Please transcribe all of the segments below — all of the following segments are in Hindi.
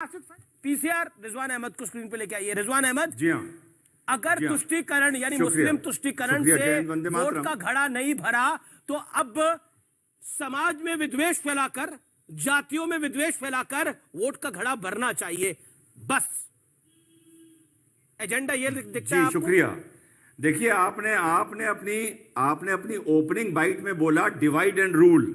पीसीआर रिजवान अहमद को स्क्रीन पे लेके आइए। रिजवान अहमद जी हाँ, अगर तुष्टीकरण यानी शुक्रिया। मुस्लिम तुष्टीकरण शुक्रिया, से जय हिंद, वंदे वोट मातरम। का घड़ा नहीं भरा तो अब समाज में विद्वेष फैलाकर, जातियों में विद्वेष फैलाकर वोट का घड़ा भरना चाहिए। बस एजेंडा ये दिखता जी है आपको? शुक्रिया। देखिए, आपने अपनी ओपनिंग बाइट में बोला डिवाइड एंड रूल।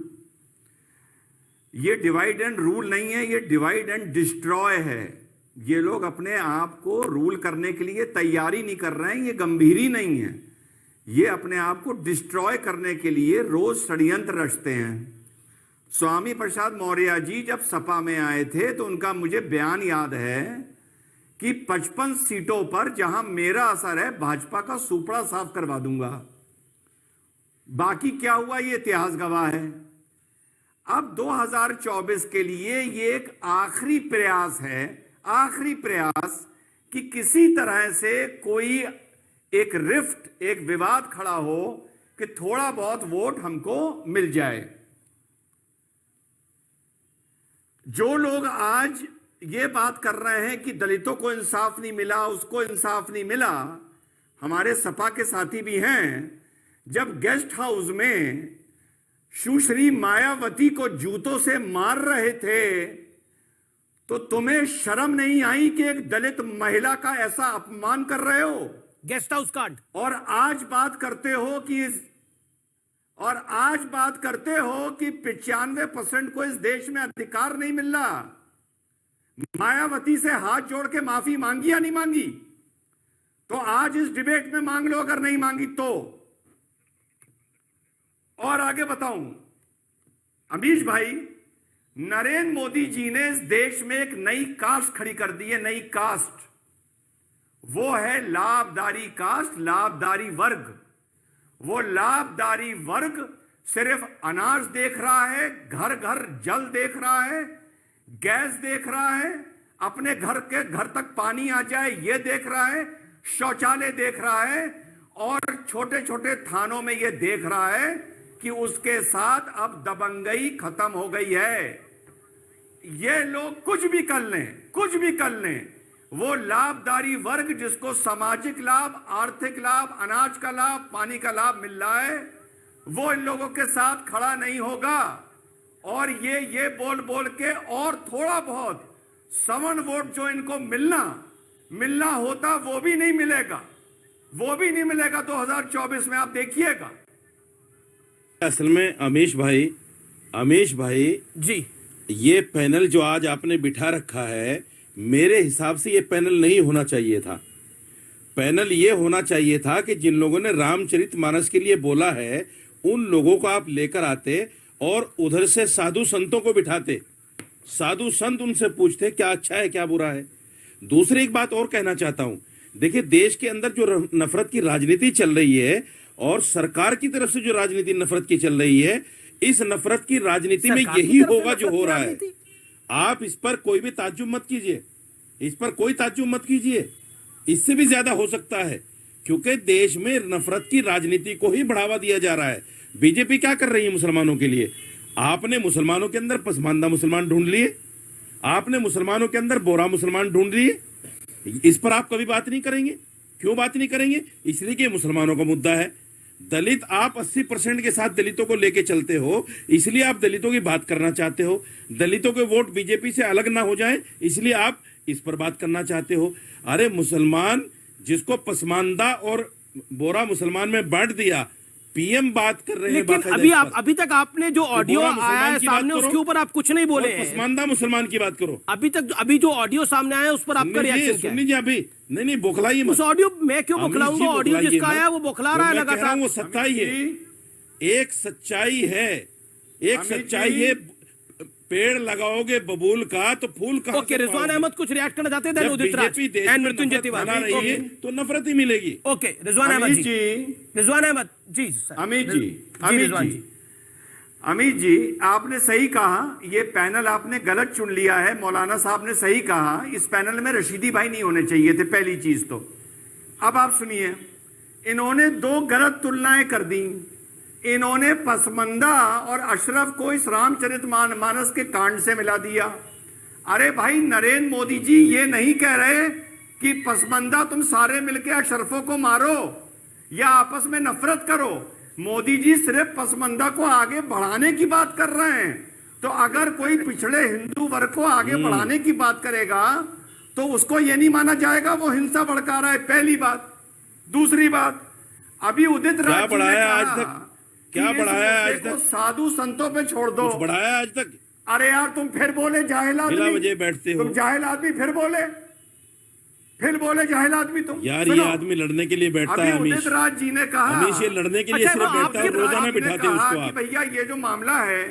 ये डिवाइड एंड रूल नहीं है, ये डिवाइड एंड डिस्ट्रॉय है। ये लोग अपने आप को रूल करने के लिए तैयारी नहीं कर रहे हैं, ये गंभीरी नहीं है। ये अपने आप को डिस्ट्रॉय करने के लिए रोज षड्यंत्र रचते हैं। स्वामी प्रसाद मौर्य जी जब सपा में आए थे तो उनका मुझे बयान याद है कि 55 सीटों पर जहां मेरा असर है भाजपा का सुपड़ा साफ करवा दूंगा। बाकी क्या हुआ ये इतिहास गवाह है। अब 2024 के लिए ये एक आखिरी प्रयास है, आखिरी प्रयास कि किसी तरह से कोई एक रिफ्ट, एक विवाद खड़ा हो कि थोड़ा बहुत वोट हमको मिल जाए। जो लोग आज ये बात कर रहे हैं कि दलितों को इंसाफ नहीं मिला, उसको इंसाफ नहीं मिला, हमारे सपा के साथी भी हैं। जब गेस्ट हाउस में सुश्री मायावती को जूतों से मार रहे थे तो तुम्हें शर्म नहीं आई कि एक दलित महिला का ऐसा अपमान कर रहे हो? गेस्ट हाउस कांड। और आज बात करते हो कि 95% को इस देश में अधिकार नहीं मिल रहा। मायावती से हाथ जोड़ के माफी मांगी या नहीं मांगी? तो आज इस डिबेट में मांग लो, अगर नहीं मांगी तो। और आगे बताऊं, अमीश भाई, नरेंद्र मोदी जी ने इस देश में एक नई कास्ट खड़ी कर दी है, नई कास्ट। वो है लाभदारी कास्ट, लाभदारी वर्ग। वो लाभदारी वर्ग सिर्फ अनाज देख रहा है, घर घर जल देख रहा है, गैस देख रहा है, अपने घर तक पानी आ जाए ये देख रहा है, शौचालय देख रहा है, और छोटे छोटे थानों में ये देख रहा है कि उसके साथ अब दबंगई खत्म हो गई है। ये लोग कुछ भी कर लें, कुछ भी कर लें, वो लाभदारी वर्ग जिसको सामाजिक लाभ, आर्थिक लाभ, अनाज का लाभ, पानी का लाभ मिल रहा है, वो इन लोगों के साथ खड़ा नहीं होगा। और ये बोल बोल के और थोड़ा बहुत सवर्ण वोट जो इनको मिलना होता वो भी नहीं मिलेगा, वो भी नहीं मिलेगा 2024 में, आप देखिएगा। असल में अमीश भाई जी, ये पैनल जो आज आपने बिठा रखा है, मेरे हिसाब से ये पैनल नहीं होना चाहिए था। पैनल ये होना चाहिए था कि जिन लोगों ने रामचरितमानस के लिए बोला है उन लोगों को आप लेकर आते और उधर से साधु संतों को बिठाते, साधु संत उनसे पूछते क्या अच्छा है क्या बुरा है। दूसरी एक बात और कहना चाहता हूं, देखिए देश के अंदर जो नफरत की राजनीति चल रही है और सरकार की तरफ से जो राजनीति नफरत की चल रही है, इस नफरत की राजनीति में यही होगा जो हो रहा है। आप इस पर कोई भी ताज्जुब मत कीजिए, इस पर कोई ताज्जुब मत कीजिए, इससे भी ज्यादा हो सकता है, क्योंकि देश में नफरत की राजनीति को ही बढ़ावा दिया जा रहा है। बीजेपी क्या कर रही है मुसलमानों के लिए? आपने मुसलमानों के अंदर पसमानदा मुसलमान ढूंढ लिए, आपने मुसलमानों के अंदर बोरा मुसलमान ढूंढ लिए। इस पर आप कभी बात नहीं करेंगे। क्यों बात नहीं करेंगे? इसलिए कि मुसलमानों का मुद्दा है। दलित, आप 80% के साथ दलितों को लेके चलते हो, इसलिए आप दलितों की बात करना चाहते हो। दलितों के वोट बीजेपी से अलग ना हो जाए, इसलिए आप इस पर बात करना चाहते हो। अरे मुसलमान जिसको पसमानदा और बोरा मुसलमान में बांट दिया, पीएम बात कर रहे हैं। लेकिन अभी तक आपने जो ऑडियो आया है सामने उसके ऊपर आप कुछ नहीं बोले हैं। पसमानदा मुसलमान की बात करो। अभी जो ऑडियो सामने आया है उस पर आपका रिएक्शन क्या है? सुन लीजिए अभी। नहीं बौखलाइए मत। उस ऑडियो मैं क्यों बौखलाऊंगा? ऑडियो जिसका आया वो बौखला रहा है लगातार। वो सच्चाई है, एक सच्चाई है, एक सच्चाई है। पेड़ लगाओगे बबूल का तो फूल का। ओके, रिजवान अहमद कुछ रिएक्ट करना चाहते हैं? मृत्युंजय तिवारी तो नफरत ही मिलेगी। ओके, रिजवान अहमद जी, रिजवान अहमद जी, अमित जी, आपने सही कहा, ये पैनल आपने गलत चुन लिया है। मौलाना साहब ने सही कहा, इस पैनल में रशीदी भाई नहीं होने चाहिए थे, पहली चीज तो। अब आप सुनिए, इन्होंने 2 गलत तुलनाएं कर दी। इन्होंने पसमंदा और अशरफ को इस रामचरितमानस के कांड से मिला दिया। अरे भाई नरेंद्र मोदी जी ये नहीं कह रहे कि पसमंदा तुम सारे मिलके अशरफों को मारो या आपस में नफरत करो। मोदी जी सिर्फ पसमंदा को आगे बढ़ाने की बात कर रहे हैं। तो अगर कोई पिछड़े हिंदू वर्ग को आगे बढ़ाने की बात करेगा तो उसको ये नहीं माना जाएगा वो हिंसा भड़का रहा है, पहली बात। दूसरी बात, अभी उदित राज जी ने बढ़ाया कहा आज तक? क्या कि इस बढ़ाया मुद्दे आज को तक? साधु संतों पे छोड़ दो। कुछ बढ़ाया आज तक? अरे यार तुम फिर बोले जाहिल बिला आदमी, वजह बैठते हो। तुम जाहिल आदमी फिर बोले जाहिल आदमी तुम। यार ये सुनो, आदमी लड़ने के लिए बैठता अभी है अमीश। उदित राज जी ने कहा, अमीश ये लड़ने के लिए अच्छा, सिर्फ वो बैठता है, आपके रोजाना आपने बिठाते हो कहा उसको कि आप। भैया ये जो मामला है,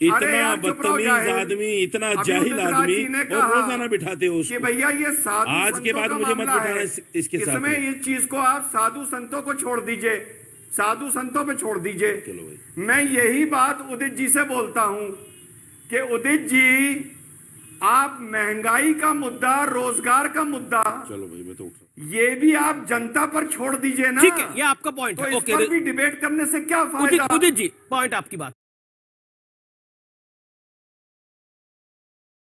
इतना यार चुप रहो बदतमीज जाहिल। आदमी, इतना अभी जाहिल उदित राज आदमी, जी ने और कहा रोजाना बिठाते हो कि उसको। भैया ये साधु आज के संतों बाद का मुझे मत मामला बिठाना है, इसके साथ इसमें में। इस चीज को आप साधु संतों को छोड़ दीजिए, साधु संतों पे छोड़ दीजिए। चलो भाई। मैं यही बात उदित जी से बोलता हूं कि उदित जी आप महंगाई का मुद्दा, रोजगार का मुद्दा, चलो भाई मैं तो उठ रहा हूं। ये भी आप जनता पर छोड़ दीजिए ना। ठीक है, ये आपका पॉइंट तो है। इस ओके पर भी डिबेट करने से क्या फायदा? उदित जी, पॉइंट आपकी बात